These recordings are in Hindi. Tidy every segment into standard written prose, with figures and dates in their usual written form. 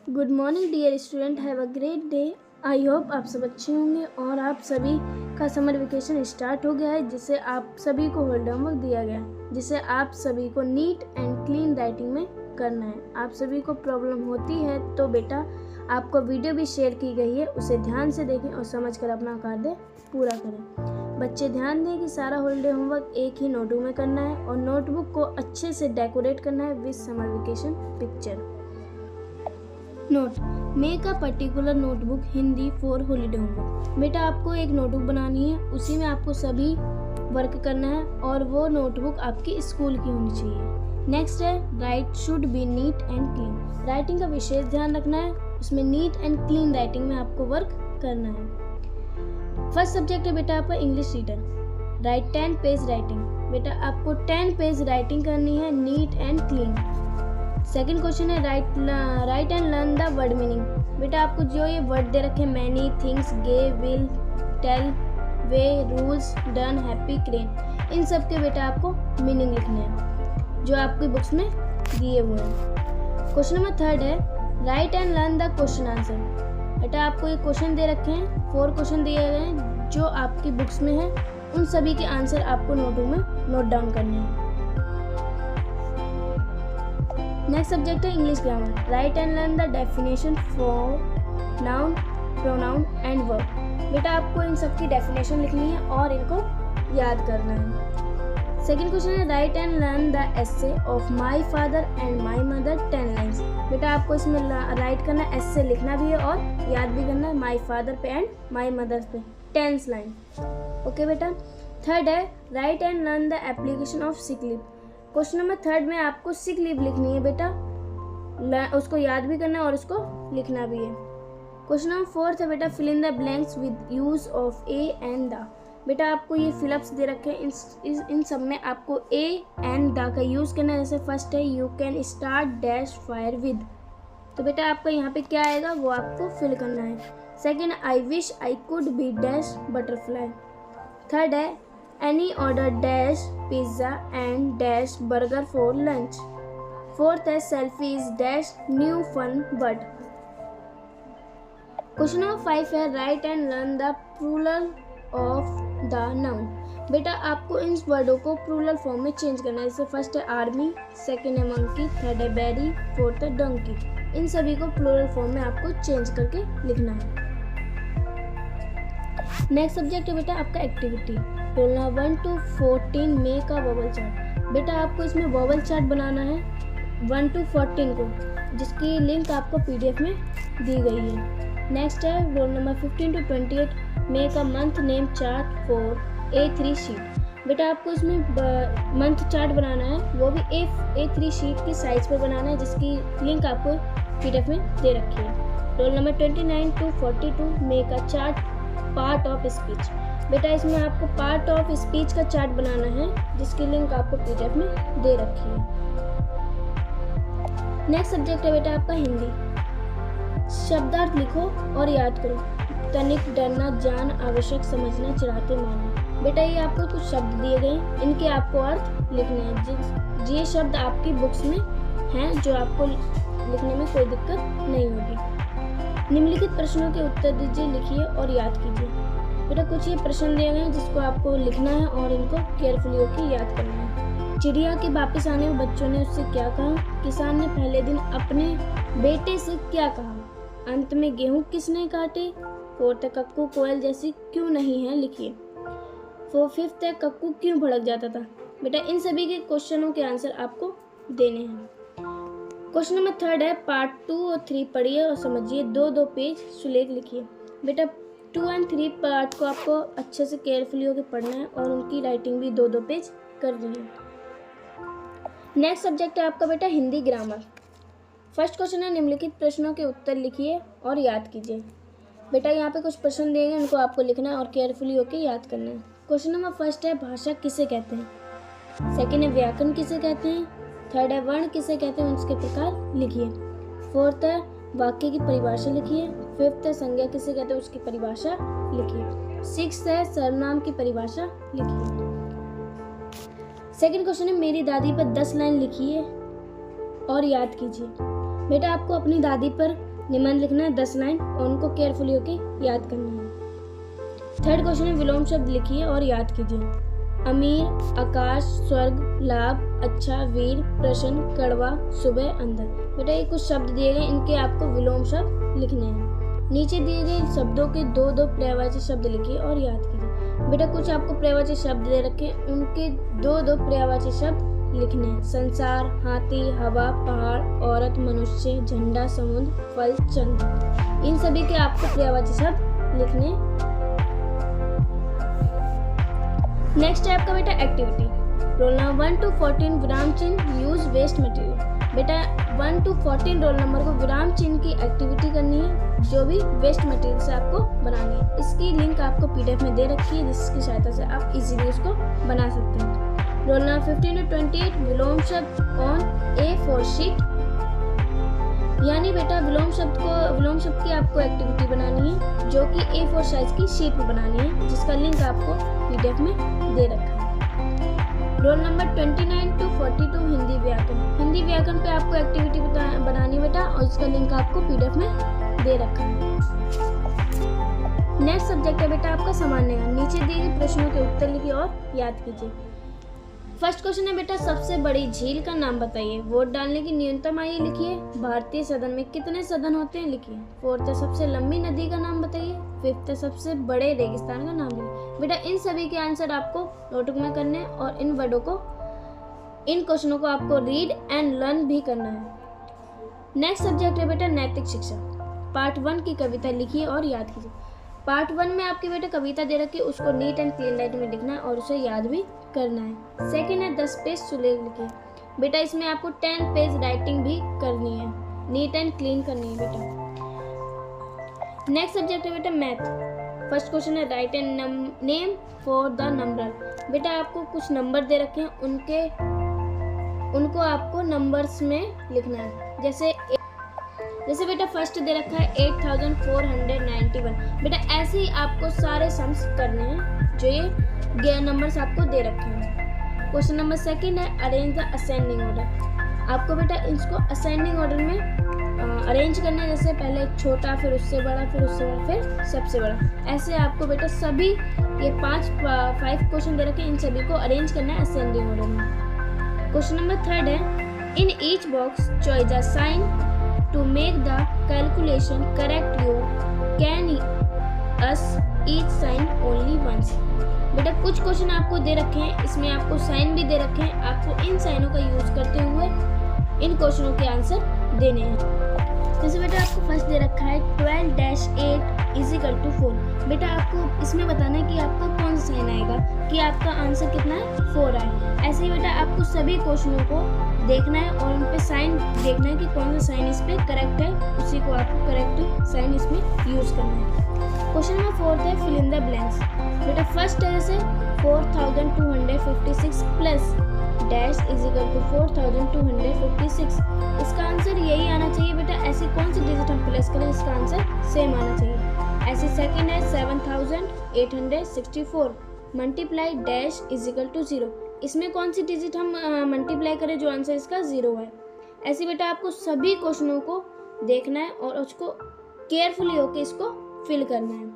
Good morning dear student, have a great day. I hope आप सब अच्छे होंगे और आप सभी का समर वेकेशन स्टार्ट हो गया है, जिसे आप सभी को होमवर्क दिया गया है, जिसे आप सभी को नीट एंड क्लीन राइटिंग में करना है। आप सभी को प्रॉब्लम होती है तो बेटा आपको वीडियो भी शेयर की गई है, उसे ध्यान से देखें और समझकर अपना कार्य पूरा करें। बच्चे ध्यान दें कि सारा हॉलीडे होमवर्क एक ही नोटबुक में करना है और नोटबुक को अच्छे से डेकोरेट करना है with summer vacation picture. Note, make a particular notebook Hindi for holiday homework. बेटा आपको एक नोटबुक बनानी है, उसी में आपको सभी वर्क करना है और वो नोटबुक आपकी स्कूल की होनी चाहिए। नेक्स्ट है right should be NEET and clean. Writing का विशेष ध्यान रखना है, उसमें नीट एंड क्लीन राइटिंग में आपको वर्क करना है। फर्स्ट सब्जेक्ट है बेटा आपका English reader. Write 10 page writing. बेटा आपको 10 पेज राइटिंग करनी है neat and clean. Second question है write and learn the word meaning. बेटा आपको जो ये वर्ड दे रखे many, things, gay, will, tell, way, rules, done, happy, crane, इन सब के बेटा आपको मीनिंग लिखने हैं जो आपकी बुक्स में दिए हुए हैं। क्वेश्चन नंबर थर्ड है write and learn the question answer. बेटा आपको ये क्वेश्चन दे रखे हैं, 4 क्वेश्चन दिए गए हैं जो आपकी बुक्स में है, उन सभी के आंसर आपको नोटबुक में नोट डाउन करने हैं। नेक्स्ट सब्जेक्ट है English grammar. Right and learn the definition for noun, pronoun and verb. बेटा आपको इन सब की डेफिनेशन लिखनी है और इनको याद करना है। सेकेंड क्वेश्चन है write and learn the essay of my father and my mother 10 lines. बेटा आपको इसमें राइट करना है, एस्से लिखना भी है और याद भी करना है माई फादर पे एंड माई मदर पे 10 लाइन। ओके बेटा। थर्ड है write and learn the application of sick leave. Question number third में आपको सिक लीव लिखनी है बेटा, उसको याद भी करना है और उसको लिखना भी है। क्वेश्चन नंबर फोर्थ है बेटा fill in the blanks with use of a and the. बेटा आपको ये फिलअप्स दे रखे हैं, इन सब में आपको ए एंड द का यूज करना है। जैसे फर्स्ट है you can start dash fire with, तो बेटा आपका यहाँ पे क्या आएगा वो आपको फिल करना है। Second I wish I could be dash butterfly. Third है any order dash pizza and dash burger for lunch. Fourth है selfies dash new fun word. Question number 5 है write and learn the plural of the noun. बेटा आपको इन वर्डों को प्लूरल फॉर्म में चेंज करना है। जैसे फर्स्ट है आर्मी, सेकेंड है मंकी, थर्ड है बेरी, फोर्थ है डंकी। इन सभी को प्लूरल फॉर्म में आपको चेंज करके लिखना है। नेक्स्ट सब्जेक्ट है बेटा आपका activity. Roll number 1 to 14 make a vowel chart. बेटा आपको इसमें वोवल चार्ट बनाना है 1 to 14 को, जिसकी लिंक आपको पीडीएफ में दी गई है। नेक्स्ट है roll number 15 to 28 make a month name chart for A3 sheet. बेटा आपको इसमें मंथ चार्ट बनाना है, वो भी A3 शीट की साइज पर बनाना है, जिसकी लिंक आपको पीडीएफ में दे रखी है। Roll number 29 to 42 make a chart part of speech. बेटा इसमें आपको पार्ट ऑफ स्पीच का चार्ट बनाना है, जिसकी लिंक आपको पीडीएफ में दे रखी है। नेक्स्ट सब्जेक्ट है बेटा आपका हिंदी। शब्दार्थ लिखो और याद करो। तनिक, डरना, जान, आवश्यक, समझना, चढ़ाते, मारना। बेटा ये आपको कुछ शब्द दिए गए, इनके आपको अर्थ लिखने हैं। ये शब्द आपकी बुक्स में हैं, जो आपको लिखने में कोई दिक्कत नहीं होगी। निम्नलिखित प्रश्नों के उत्तर दीजिए, लिखिए और याद कीजिए। बेटा कुछ ये प्रश्न दिए गए हैं जिसको आपको लिखना है और इनको केयरफुली होकर याद करना है। चिड़िया के वापस आने में बच्चों ने उससे क्या कहा? किसान ने पहले दिन अपने बेटे से क्या कहा? अंत में गेहूं किसने काटे? फोर्थ है कक्कू कोयल जैसी क्यों नहीं है, लिखिए। फिफ्थ है कक्कू क्यों भड़क जाता था? बेटा इन सभी के क्वेश्चनों के आंसर आपको देने हैं। क्वेश्चन नंबर थर्ड है पार्ट 2 और 3 पढ़िए और समझिए, 2-2 पेज सुलेख लिखिए। बेटा 2 और 3 पार्ट को आपको अच्छे से केयरफुली होकर पढ़ना है और उनकी राइटिंग भी 2-2 पेज करनी है। नेक्स्ट सब्जेक्ट है आपका बेटा हिंदी ग्रामर। फर्स्ट क्वेश्चन है निम्नलिखित प्रश्नों के उत्तर लिखिए और याद कीजिए। बेटा यहाँ पे कुछ प्रश्न दिए गए, उनको आपको लिखना है और केयरफुली होकर याद करना है। क्वेश्चन नंबर फर्स्ट है भाषा किसे कहते हैं? सेकेंड है व्याकरण किसे कहते हैं? थर्ड है वर्ण किसे कहते हैं, उसके प्रकार लिखिए। फोर्थ है वाक्य की परिभाषा लिखिए। फिफ्थ है संज्ञा किसे कहते हैं, उसकी परिभाषा लिखिए। सिक्स्थ है सर्वनाम की परिभाषा लिखिए। सेकंड क्वेश्चन है मेरी दादी पर 10 लाइन लिखिए और याद कीजिए। बेटा आपको अपनी दादी पर निबंध लिखना है 10 लाइन और उनको केयरफुली होके याद करना है। थर्ड क्वेश्चन है विलोम शब्द लिखिए और याद कीजिए। अमीर, आकाश, स्वर्ग, लाभ, अच्छा, वीर, प्रश्न, कड़वा, सुबह, अंदर। बेटा ये कुछ शब्द दिए गए, इनके आपको विलोम शब्द लिखने हैं। नीचे दिए गए शब्दों के दो दो पर्यायवाची शब्द लिखिए और याद कीजिए। बेटा कुछ आपको पर्यायवाची शब्द दे रखे हैं, उनके दो दो पर्यायवाची शब्द लिखने हैं। संसार, हाथी, हवा, पहाड़, औरत, मनुष्य, झंडा, समुद्र, फल, चंद्र। इन सभी के आपको पर्यायवाची शब्द लिखने। नेक्स्ट है आपका बेटा एक्टिविटी। रोल नंबर 1 to 14 विराम चिन्ह यूज वेस्ट मटेरियल। बेटा 1 to 14 रोल नंबर को विराम चिन्ह की एक्टिविटी करनी है, जो भी वेस्ट मटेरियल से आपको बनानी है। इसकी लिंक आपको पीडीएफ में दे रखी है, जिसकी सहायता से आप इजीली उसको बना सकते हैं। रोल नंबर 15 to 28 विलोम शब्द ऑन A4 शीट। यानी बेटा विलोम शब्द की आपको एक्टिविटी बनानी है, जो कि A4 साइज की शीट में बनानी है, जिसका लिंक आपको पीडीएफ में दे रखा है। रोल नंबर 29 to 42 हिंदी व्याकरण। हिंदी व्याकरण पे आपको एक्टिविटी बनानी बेटा, और इसका लिंक आपको पीडीएफ में दे रखा है। नेक्स्ट सब्जेक्ट है बेटा आपका सामान्य ज्ञान। नीचे दिए गए प्रश्नों के उत्तर लिखिए और याद कीजिए। फर्स्ट क्वेश्चन है बेटा सबसे बड़ी झील का नाम बताइए। वोट डालने की न्यूनतम आयु लिखिए। भारतीय सदन में कितने सदन होते हैं लिखिए। फोर्थ है सबसे लंबी नदी का नाम बताइए। फिफ्थ है सबसे बड़े रेगिस्तान का नाम लिखिए। बेटा इन सभी के आंसर आपको नोटबुक में करने हैं और इन क्वेश्चनों को आपको रीड एंड लर्न भी करना है। नेक्स्ट सब्जेक्ट है बेटा नैतिक शिक्षा। पार्ट 1 की कविता लिखिए और याद कीजिए। पार्ट 1 में आपकी बेटा कविता दे रखी है, उसको नीट एंड क्लीन राइटिंग में लिखना है और उसे याद भी करना है। सेकंड है 10 पेज सुलेख लिखिए। बेटा इसमें आपको 10 पेज राइटिंग भी करनी है, नीट एंड क्लीन करनी है बेटा। नेक्स्ट सब्जेक्ट है बेटा मैथ। फर्स्ट क्वेश्चन है write and name for the number. बेटा आपको कुछ नंबर दे रखे हैं, उनको आपको नंबर्स में लिखना है। जैसे बेटा फर्स्ट दे रखा है 8491। बेटा ऐसे ही आपको सारे सम्स करने हैं जो ये नंबर्स आपको दे रखे हैं। क्वेश्चन नंबर सेकंड है अरेंज द असेंडिंग ऑर्डर। आपको बेटा इसको असेंडिंग ऑर्डर में अरेंज करना है, जैसे पहले छोटा, फिर उससे बड़ा, फिर उससे बड़ा, फिर सबसे बड़ा। ऐसे आपको बेटा सभी ये 5 क्वेश्चन दे रखे हैं, इन सभी को अरेंज करना है असेंडिंग ऑर्डर में। Question number third is in each box choice the sign to make the calculation correct you can us each sign only once। बेटा कुछ क्वेश्चन आपको दे रखे हैं, इसमें आपको साइन भी दे रखे हैं, आपको इन साइनों का यूज करते हुए इन क्वेश्चनों के आंसर देने हैं। जैसे बेटा आपको फर्स्ट दे रखा है 12-8 = 4। बेटा आपको इसमें बताना है कि आपका कौन सा साइन आएगा, कि आपका आंसर कितना है 4 आए। ऐसे ही बेटा आपको सभी क्वेश्चनों को देखना है और उन पे साइन देखना है कि कौन सा साइन इस पे करेक्ट है, उसी को आपको करेक्ट साइन इसमें यूज करना है। क्वेश्चन नंबर 4 है फिल इन द ब्लैंक्स। बेटा फर्स्ट है जैसे 4256 प्लस डैश = 4256। इसका आंसर यही आना चाहिए बेटा। ऐसी कौन सी डिजिट हम प्लस करें इसका आंसर सेम आना चाहिए। ऐसे सेकंड है 7864 मल्टीप्लाई डैश = 0। इसमें कौन सी डिजिट हम मल्टीप्लाई करें जो आंसर इसका 0 है। ऐसे बेटा आपको सभी क्वेश्चनों को देखना है और उसको केयरफुली होकर इसको फिल करना है।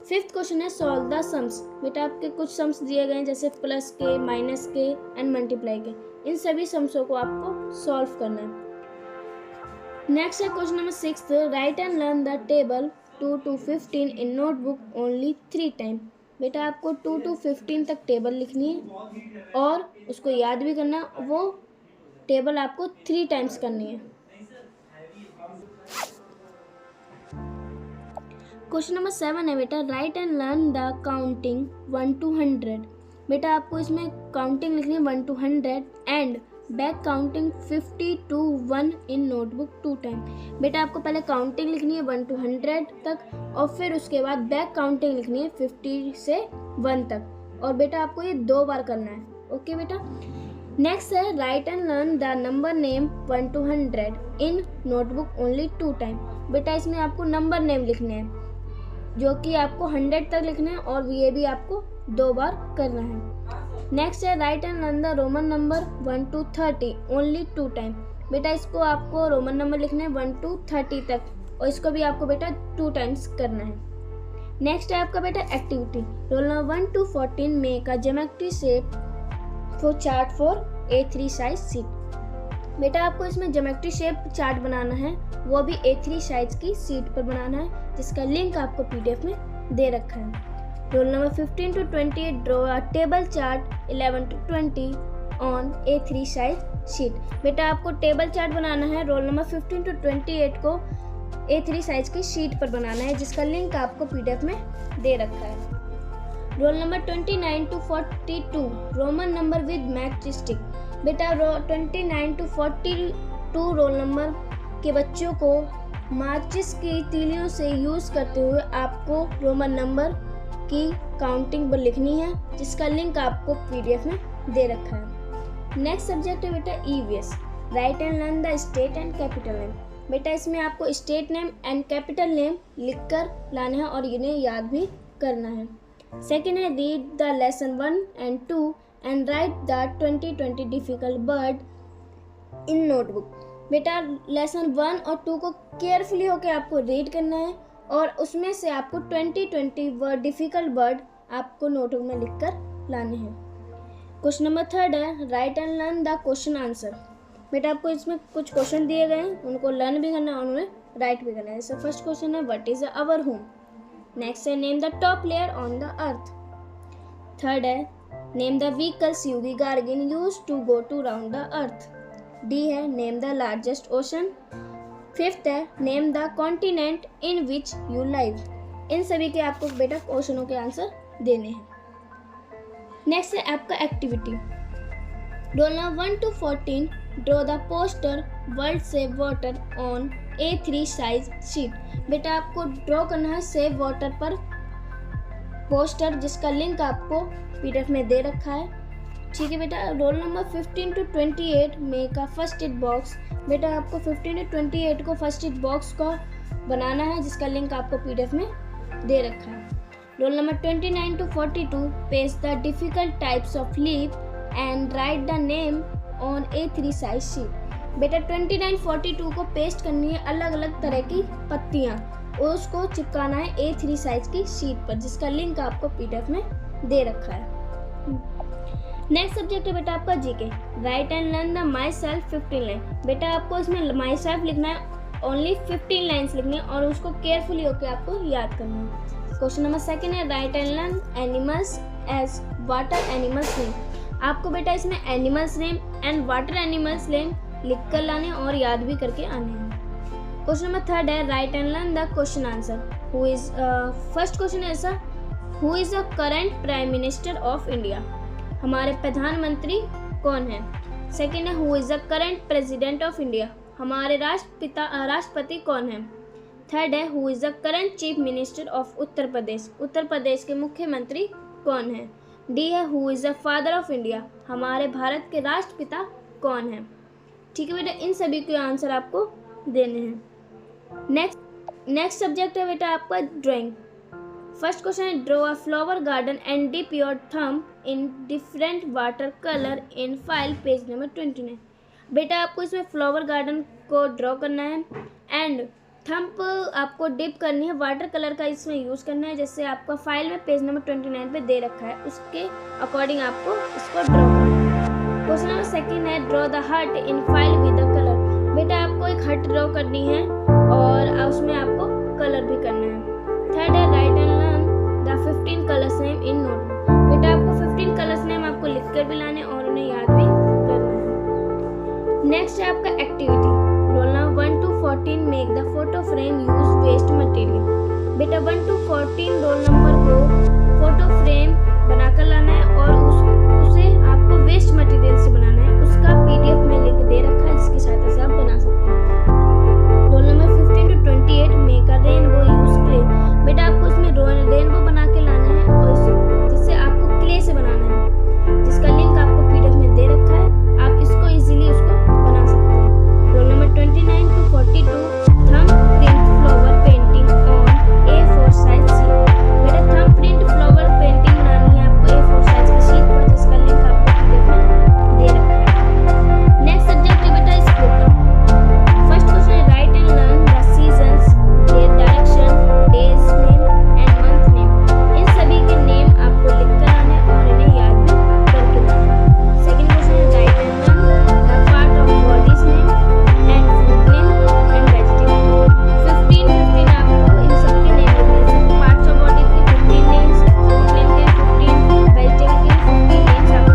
फिफ्थ क्वेश्चन है सॉल्व द सम्स। बेटा आपके कुछ सम्स दिए गए हैं, जैसे प्लस के, माइनस के एंड मल्टीप्लाई के। इन सभी सम्सों को आपको सॉल्व करना है। नेक्स्ट है question number 6 right and learn the table 2 to 15 in notebook only 3 time. बेटा आपको 2 to 15 तक टेबल लिखनी है और उसको याद भी करना। वो टेबल आपको 3 टाइम्स करनी है। क्वेश्चन नंबर 7 है बेटा right and learn the counting 1 to 100। बेटा आपको इसमें काउंटिंग लिखनी है 1 to 100 and back counting 50 to 1 in notebook 2 time. बेटा आपको पहले काउंटिंग लिखनी है 1 to 100 तक और फिर उसके बाद बैक काउंटिंग लिखनी है 50 से 1 तक, और बेटा आपको ये 2 बार करना है। ओके बेटा। नेक्स्ट है write and learn the number name 1 to 100 in notebook only 2 time. बेटा इसमें आपको नंबर नेम लिखने हैं जो कि आपको 100 तक लिखना है और ये भी आपको 2 बार करना है। नेक्स्ट है write and learn the Roman number 1 to 30 only 2 time. बेटा इसको आपको रोमन नंबर लिखना है 1 to 30 तक और इसको भी आपको बेटा 2 टाइम्स करना है। नेक्स्ट है आपका बेटा activity. Roll number 1 to 14 make a geometry shape for chart for A3 size sheet. बेटा आपको इसमें ज्योमेट्री शेप चार्ट बनाना है, वो भी A3 साइज की शीट पर बनाना है, जिसका लिंक आपको PDF में दे रखा है। Roll number 15 to 28 draw a table chart 11 to 20 on A3 size sheet. बेटा आपको टेबल चार्ट बनाना है, रोल नंबर 15 to 28 को A3 साइज की शीट पर बनाना है, जिसका लिंक आपको PDF में दे रखा है। Roll number 29 to 42 Roman number with match stick. बेटा 29 to 42 रोल नंबर के बच्चों को माचिस की तीलियों से यूज़ करते हुए आपको रोमन नंबर की काउंटिंग लिखनी है, जिसका लिंक आपको PDF में दे रखा है। नेक्स्ट सब्जेक्ट है बेटा EVS, right and learn the state and capital name. बेटा इसमें आपको state name and capital name लिखकर लाना है और इन्हें याद भी करना है। सेकेंड है read the lesson 1 and 2 and right the 2020 difficult word in notebook. बेटा लेसन 1 और 2 को केयरफुली होकर आपको रीड करना है और उसमें से आपको 2020 वर्ड डिफिकल्ट वर्ड आपको नोटबुक में लिखकर लाने हैं। क्वेश्चन नंबर 3 है write and learn the question answer. बेटा आपको इसमें कुछ क्वेश्चन दिए गए हैं, उनको लर्न भी करना है और उन्हें राइट भी करना है। जैसे फर्स्ट क्वेश्चन है what is our home. Next है name the top layer on the earth. Third है नेम द व्हीकल्स यूवी गार्गिन used to go to round the earth. D है name the largest ocean. Fifth है name the continent in which you live. इन सभी के आपको बेटा क्वेश्चनों के आंसर देने हैं। नेक्स्ट है आपका activity. Roll number 1 to 14 draw the poster world save water on A3 size sheet. बेटा आपको ड्रॉ करना है सेव वाटर पर पोस्टर, जिसका लिंक आपको PDF में दे रखा है। ठीक है बेटा। Roll number 15 to 28 make a first aid box. बेटा आपको 15 to 28 को फर्स्ट एड बॉक्स का बनाना है, जिसका लिंक आपको PDF में दे रखा है। Roll number 29 to 42 paste the difficult types of leaf and right the name on A3 size sheet. बेटा 29 42 को पेस्ट करनी है अलग अलग तरह की पत्तियाँ और उसको चिपकाना है A3 साइज की शीट पर, जिसका लिंक आपको PDF में दे रखा है। नेक्स्ट सब्जेक्ट है बेटा आपका GK, right and learn the my self 15 line. बेटा आपको इसमें माई सेल्फ लिखना है, ओनली 15 लाइन्स लिखनी है और उसको केयरफुली होकर आपको याद करना है। क्वेश्चन नंबर 2 है write and learn animals as water animals name. आपको बेटा इसमें animals name and water animals name लिख कर लाने और याद भी करके आने हैं। क्वेश्चन नंबर 3 है write and learn the question answer. Who is first question है ऐसा, who is the current prime minister of India. हमारे प्रधानमंत्री कौन है। सेकेंड है who is the current president of India. हमारे राष्ट्रपति कौन है। थर्ड है who is the current chief minister of Uttar Pradesh. Uttar Pradesh के मुख्यमंत्री कौन है। डी है who is the father of India. हमारे भारत के राष्ट्रपिता कौन है। ठीक है बेटा, इन सभी के आंसर आपको देने हैं। नेक्स्ट सब्जेक्ट है बेटा आपका drawing. First question is draw a flower garden and dip your thumb in different water colour in file page number 29। बेटा आपको इसमें फ्लावर गार्डन को ड्रॉ करना है एंड थंब आपको डिप करनी है, वाटर कलर का इसमें यूज़ करना है, जैसे आपका फाइल में पेज नंबर 29 पे दे रखा है, उसके अकॉर्डिंग आपको इसको ड्रॉ करना है। क्वेश्चन नंबर 2 है draw the heart in file with the colour. बेटा आपको एक हार्ट ड्रॉ करनी है और उसमें आपको कलर भी करना है। थर्ड है write and learn the 15 colours name in notebook. बेटा आपको 15 कलर्स नेम आपको लिख कर भी लाने और उन्हें याद भी करना है। नेक्स्ट है आपका activity. Roll number 1 to 14 make the photo frame use waste material. बेटा 1 to 14 रोल नंबर को फोटो फ्रेम बनाकर लाना है और